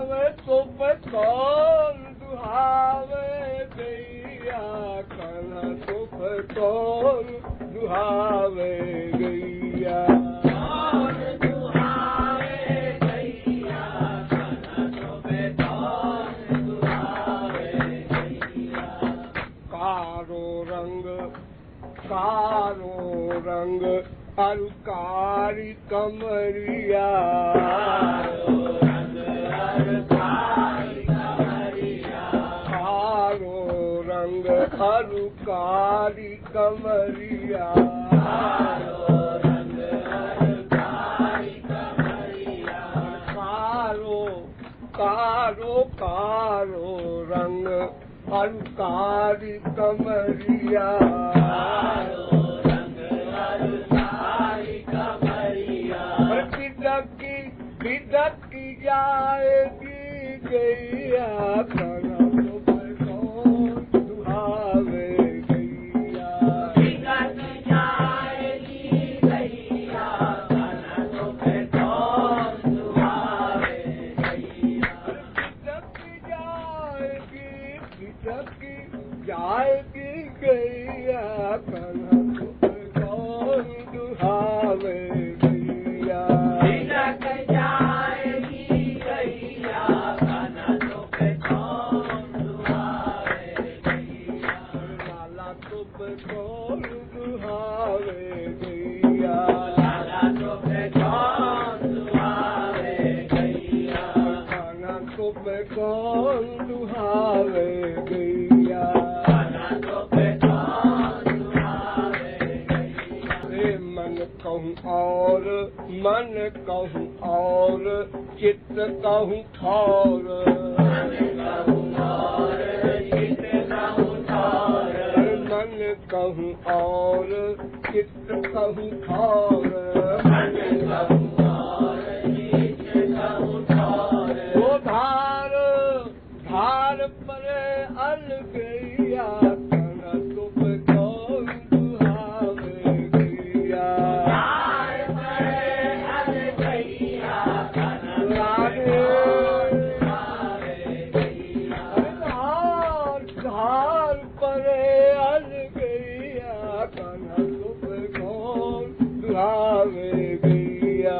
दुहावे तुम कौन दुहावे गैया कन्हा तुम कौन दुहावे गैया कारो रंग अलकारी कमरिया कारो रंग अलकारी कमरिया कारो कारो रंग अलकारी कमरिया बिदकी जाएगी गैया कन्हा तुम कौन दुहावे गैया बिदक जाएगी गैया कन्हा तुम कौन दुहावे गैया बिदकी जाएगी गैया कन्हा तुम कौन दुहावे कौन दुहावे गैया मन कहूँ और चित्त कहूँ ठौर मन कहूँ और चित्त कहूँ ठौर वो धार परे अल गैया कन्हा तुम कौन दुहावे गैया धार परे अल गैया कन्हा तुम कौन दुहावे गैया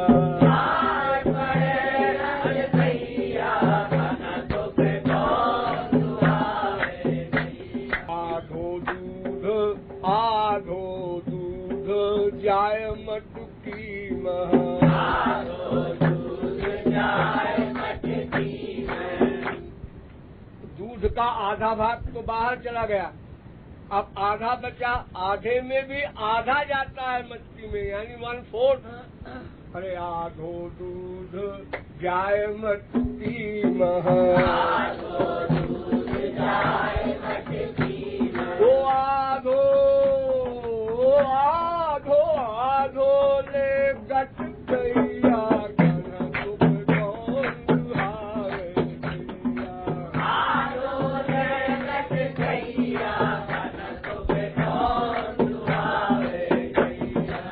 जाय मटकी दूध का आधा भाग तो बाहर चला गया, अब आधा बचा, आधे में भी आधा जाता है मटकी में, यानी 1/4। अरे आधो दूध जाय मटकी आधो ले गट गैया कन्हा तुम कौन दुहावे गैया आधो ले गट गैया कन्हा तुम कौन दुहावे गैया।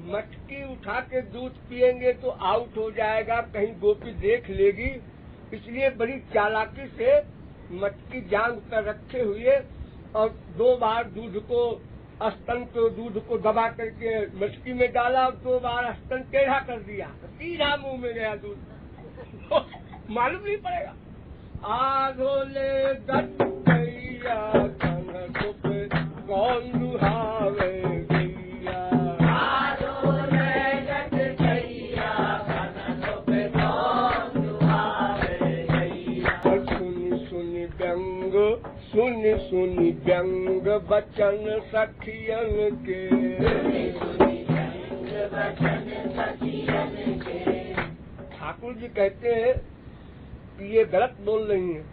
मटकी उठा के दूध पिएंगे तो आउट हो जाएगा, कहीं गोपी देख लेगी, इसलिए बड़ी चालाकी से मटकी जांग पर रखे हुए और 2 बार दूध को स्तन को दूध को दबा करके मटकी में डाला और 2 बार स्तन टेढ़ा कर दिया, सीधा मुंह में गया दूध। मालूम नहीं पड़ेगा। आधो ले गट गैया कन्हा तुम कौन दुहावे गैया आधो ले गट गैया कन्हा तुम कौन दुहावे गैया। सुनी व्यंग बचन सखियन के ठाकुर जी कहते हैं कि ये गलत बोल रही है,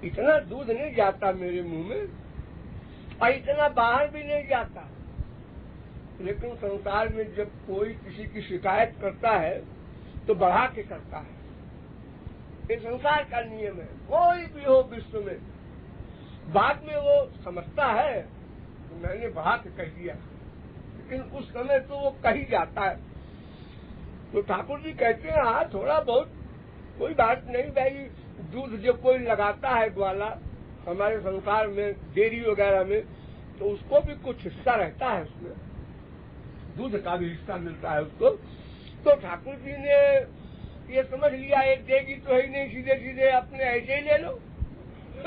इतना दूध नहीं जाता मेरे मुंह में और इतना बाहर भी नहीं जाता, लेकिन संसार में जब कोई किसी की शिकायत करता है तो बढ़ा के करता है। ये संसार का नियम है, कोई भी हो विश्व में। बाद में वो समझता है तो मैंने बढ़ा के कह दिया, लेकिन उस समय तो वो कही जाता है। तो ठाकुर जी कहते हैं हाँ थोड़ा बहुत कोई बात नहीं भाई, दूध जो कोई लगाता है ग्वाला हमारे संसार में, डेयरी वगैरह में, तो उसको भी कुछ हिस्सा रहता है, उसमें दूध का भी हिस्सा मिलता है उसको। तो ठाकुर जी ने ये समझ लिया एक देगी तो है नहीं, सीधे सीधे अपने ऐसे ही ले लो।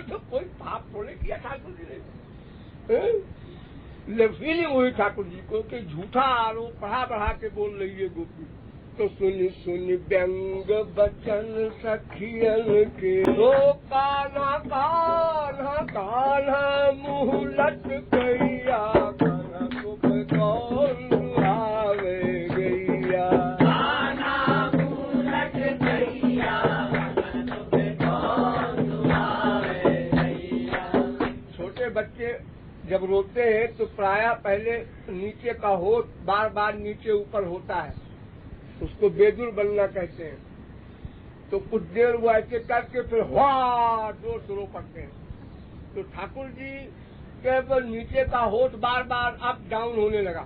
तो कोई पाप थोड़े किया ठाकुर जी ने। फीलिंग हुई ठाकुर जी को कि झूठा आरोप बढ़ा बढ़ा के बोल रही है गोपी। तो सुनी सुनी व्यंग बचन सखियन के, ओ कान्हा कान्हा कान्हा मुँह लटकैया, कान्हा तुम कौन दुहावे गैया। कान्हा मुँह लटकैया, कान्हा तुम कौन दुहावे गैया। छोटे बच्चे जब रोते हैं तो प्रायः पहले नीचे का होठ बार बार नीचे ऊपर होता है, उसको बेदुर बनना कहते हैं। तो कुछ देर वो ऐसे करके फिर वाह जोर से रो पड़ते हैं। तो ठाकुर जी केवल नीचे का होठ बार बार अप डाउन होने लगा।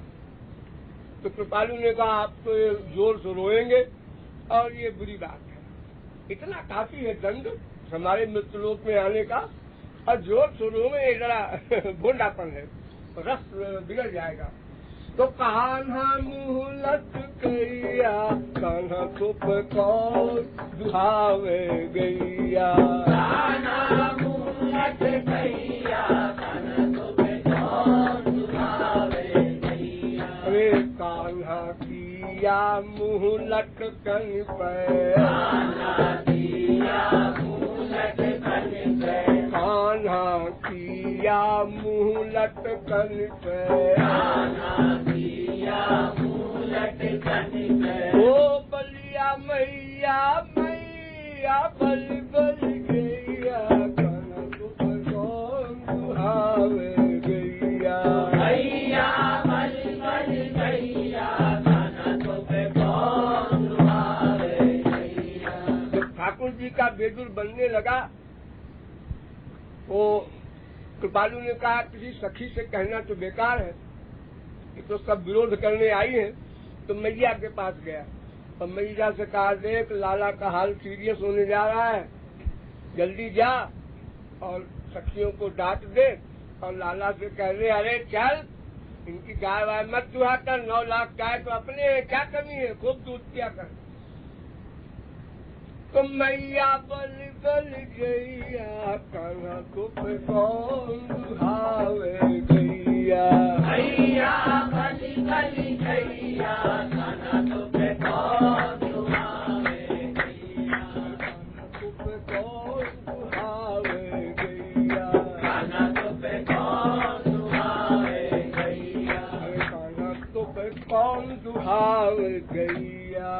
तो कृपालु ने कहा आप तो ये जोर से रोएंगे और ये बुरी बात है, इतना काफी है दंड हमारे मृत्युलोक में आने का, और जोर से रोए जरा भोंडापन है, रस बिगड़ जाएगा। तो कान्हा मुँह लटकैया, कान्हा तुम कौन दुहावे गैया। कान्हा मुँह लटकैया, कान्हा तुम कौन दुहावे गैया। अरे कान्हा किया मुँह लटकन पे, कान्हा किया मुँह लटकन पे, कान्हा किया मुँह लटकन पे, कान्हा किया मुँह लटकन पे। ओ बलिया मैया मैया बल बल गैया, कान्हा तुम कौन दुहावे गैया। गैया बल बल गैया, कान्हा तुम कौन दुहावे गैया। जब ठाकुर जी का बेदुर बनने लगा, वो कृपालु ने कहा किसी सखी से कहना तो बेकार है, ये तो सब विरोध करने आई है। तो मैया के पास गया और मैया से कहा देख लाला का हाल सीरियस होने जा रहा है, जल्दी जा और सखियों को डांट दे और लाला से कह दे अरे चल इनकी गाय वाय मत दुहा कर, 9 लाख गाय तो अपने क्या कमी है, खूब दूध पिया कर। तो मैया बल बल गैया, कान्हा तुम कौन दुहावे गैया। गैया बल बल गैया, कान्हा तुम कौन दुहावे गैया। कान्हा तुम कौन दुहावे गैया। कान्हा तुम कौन दुहावे गैया। कान्हा तुम कौन दुहावे गैया।